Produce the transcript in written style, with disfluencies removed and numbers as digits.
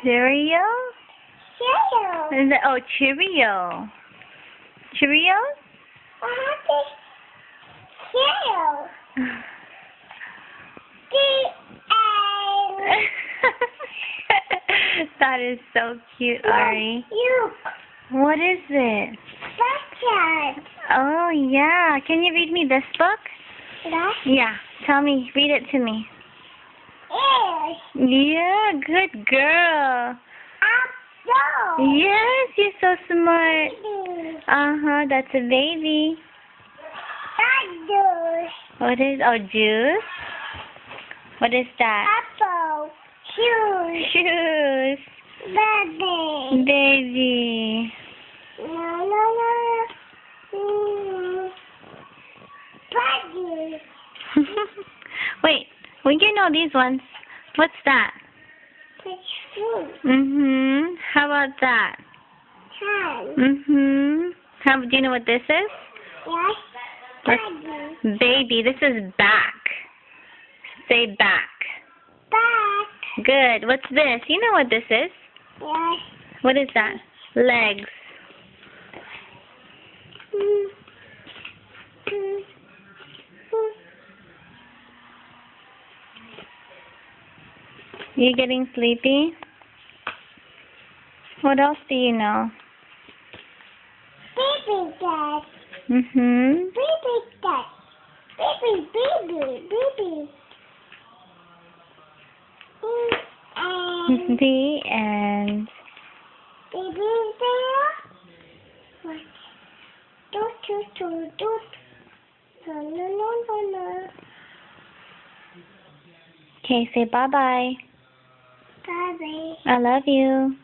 Cereal? And oh, Cheerio. Cheerios? That is so cute, Ari. What is it? Oh, yeah. Can you read me this book? Yeah. Tell me. Read it to me. Yeah, good girl. Yes, you're so smart. Uh-huh, that's a baby. What is, oh, juice? What is that? Apple. Shoes. Shoes. Baby. Baby. No. Buddy. Wait, well, you know these ones. What's that? It's food. Mm-hmm. How about that? Time. Mm-hmm. Do you know what this is? Yes. Buddy. Baby. This is back. Say back. Back. Good. What's this? You know what this is? Yes. What is that? Legs. You getting sleepy? What else do you know? Baby dad. Mm-hmm. Baby dad. Baby. And The end. baby there. What? Do. No. Okay, say bye-bye. Bye. I love you.